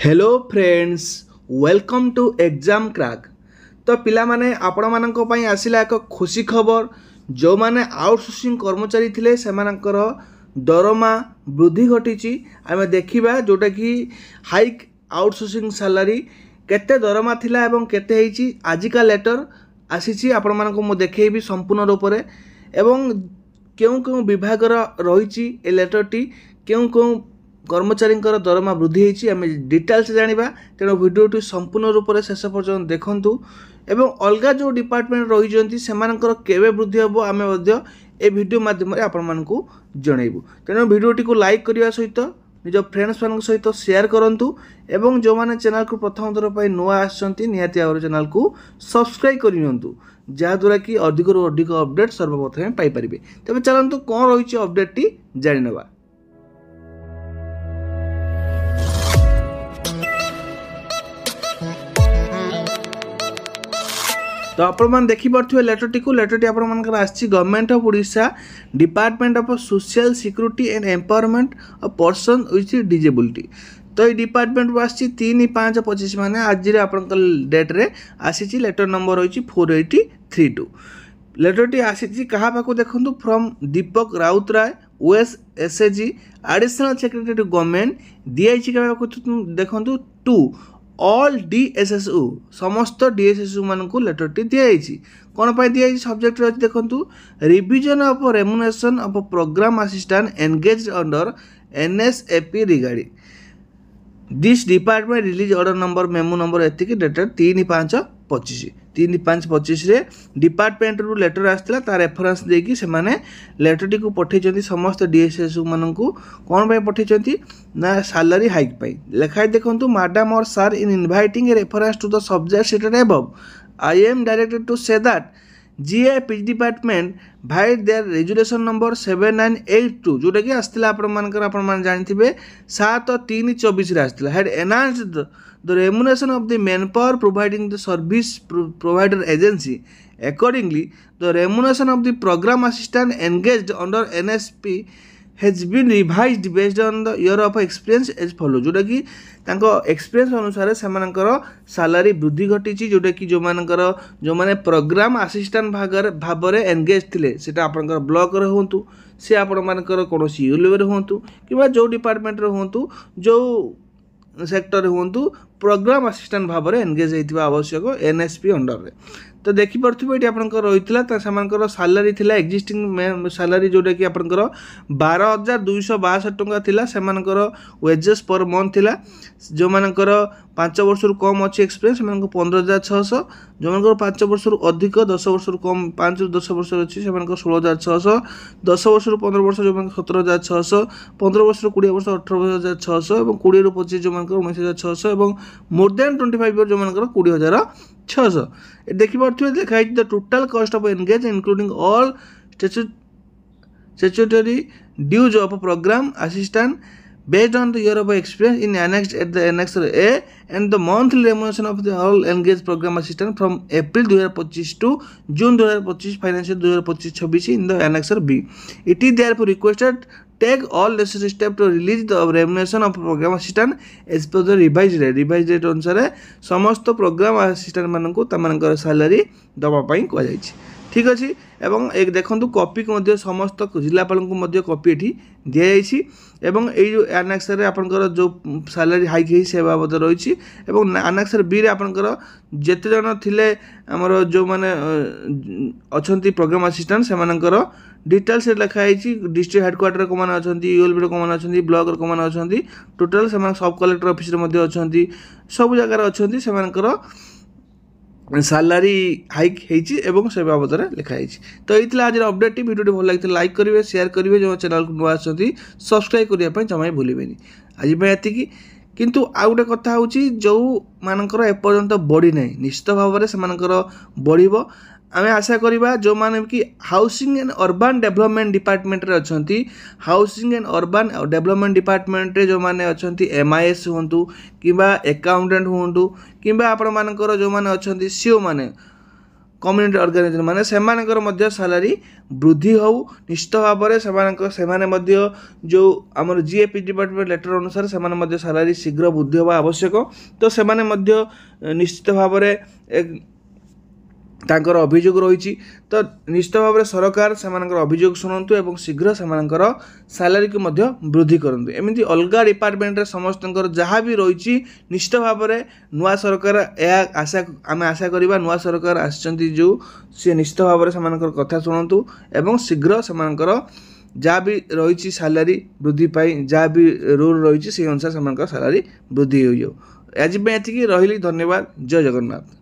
Hello friends, welcome to exam crack. तो पिला माने आपण मानक पई आसिला एक खुशी खबर। जो माने आउटसोर्सिंग कर्मचारी थिले सेमानकर दरमा वृद्धि घटी। आमे देखिबा जोटा कि हाइक आउटसोर्सिंग सैलरी केते दरमा थिला एवं केते हेची आजिका लेटर आसीची आपण मानक मो देखैबी संपूर्ण रूप रे एवं केउ केउ विभाग रही ए लेटरटी केउ केउ कर्मचारी दरमा वृद्धि होती आम डिटेल्स जाना। तेणु भिडियोटी संपूर्ण रूप से शेष पर्यटन देखूँ एवं अलग जो डिपार्टमेंट रही से केवे वृद्धि हम आम ए वीडियो माध्यम आपको जनइबू। तेणु भिडियोटी को लाइक करने सहित निज फ्रेंड्स मान सहित शेयर करूँ एवं जो मैंने चैनल को प्रथम थर पर नुआ आसती निहाती चैनल को सब्सक्राइब करनी जहाँद्वारा कि अधिक अधिक अपडेट सर्वप्रथमें पाइपर। तेज चलतु कौन रही अपडेट जाणवा। तो आपण देखिपे लेटरटी आपर आसी government of Odisha department of social security and empowerment of person with disability. तो ये डिपार्टमेंट आसी 3/5/25 मान आज डेट रे आसी लेटर नंबर रही 4832। लेटरटी आसी क्या पाक देखूँ from Deepak Routray OS SAG additional secretary government दिखाई देखूँ टू ऑल डीएसएसयू समस्त डीएसएसयू मान को लेटरटी दिखाई कौन पर दिखाई सब्जेक्ट रही देखूँ revision of remuneration of programme assistant engage under NSAP regarding this department release order number memo number एतिक डेटेड 3/5/25 रे डिपार्टमेंट रू लेटर आसला तार रेफरेंस देकी से माने लेटरटी को पठेचंती समस्त डीएसएसयू मानन को कोन पे पठेचंती ना सैलरी हाइक पाई लेखाई देखंतु मैडम और sir in inviting a reference to the subject cited above I am directed to say that GIP department भाइड देयर रेजुलेशन नंबर 7982 जोटा कि आसला आपण जानिथिबे 7/3/24 रे आसला had enhanced the remuneration of the manpower providing the service provider agency. Accordingly, the remuneration of the program assistant engaged under NSP has been revised based on the year of experience as follows. जोटा कि experience अनुसार से salary वृद्धि घटी जोटा कि जो माने प्रोग्राम असिस्टेंट भाव में एंगेज थे से आप ब्लॉक हूँ सी आपर कौन यू लेवल हूँ कि जो डिपार्टमेंट हूँ जो सेक्टर हूँ प्रोग्राम असिस्टेंट भाव में एंगेज होता आवश्यक एनएसपी अंडर रे। तो देखिपे ये आपंकर रही सैलरी थी एक्जिस्टिंग सैलरी जोटा कि आपंकर 12,262 टंका थिला से वेजेस पर मंथ थिला जो मानकर 5 वर्ष रु कम अच्छी एक्सपीरियंस से 15,600 जो मानकर 5 वर्ष रु अधिक 10 वर्ष रु कम 5 रु 10 वर्ष अच्छी से 16,600 10 वर्ष रु 15 वर्ष जो 17,600 15 वर्ष रु 20 वर्ष 18,600 और 20 रु 25 जो 19,600 और मोर देन 25 इयर जो 20,600। देखिए लिखाई the total cost of engage including all statutory dues of programme assistant based on the year of experience in annexed at the annex A and the monthly remuneration of the all engaged program assistant from April 2025 to June 2025 financial 2025-26 in the annex B. It is therefore requested take all necessary steps to release the remuneration of program assistant as per the revised rate अनुसार समस्त programme assistant मान को Tamhankar salary दबा पाई को जायछि। ठीक अच्छे एवं एक देखो कॉपी को समस्त जिलापाल को कॉपी ये दिखाई एवं यो आनेक्स आपंकर जो सैलरी हाइक से बाबद रही आनेक्स बी आपंकर जिते जन थे आमर जो मैंने अच्छा प्रोग्राम असिस्टेंट से डिटेल्स लिखाई डिस्ट्रिक्ट हेडक्वार्टर को मैंने अच्छा यूएलबी को मैंने अच्छा ब्लॉक को मैंने अच्छा टोटाल से सब कलेक्टर ऑफिस अच्छा सब जगार अच्छा से सैलरी हाइक होती से बाबद लिखाई। तो ये आज अपडेट वीडियो भल लगी लाइक करेंगे शेयर करेंगे जो चैनल को नुआ आसती सब्सक्राइब करने जमा भूलें। आज ये किंतु आउ गोटे कथा हूँ जो मानकर एपर्यंत बढ़ी ना निश्चित भाव में से बढ़ आम आशा करवा जो मैंने कि housing and urban development department रे अच्छी housing and urban development department रे जो मैंने अच्छा एमआईएस हूँ कि अकाउंटेंट हूँ कि आपण मानकर जो मैंने अच्छा सीओ मैंने कम्युनिटी ऑर्गेनाइजेशन माने सेमानकर मध्य सैलरी वृद्धि हो निश्चित भाव में से जो आमर जीएपी डिपार्टमेंट लेटर अनुसार से सैलरी शीघ्र वृद्धि होगा आवश्यक तो से निश्चित भाव में तांकर अभियोग रही तो निश्चित भाव में सरकार से अभियोग शुणु और शीघ्र से सैलरी को वृद्धि करूँ एमती अलग डिपार्टमेंट रे समस्त जहाँ भी रही निश्चित भाव में नुआ सरकार आशा आम आशा करवा नुआ सरकार आसचंती जो सी निश्चित भाव में से कथा शुणु और शीघ्र से जहाँ भी रही सैलरी वृद्धि पाई जहाँ भी रूल रही से अनुसार से सैलरी वृद्धि हो आज एति रही धन्यवाद जय जगन्नाथ।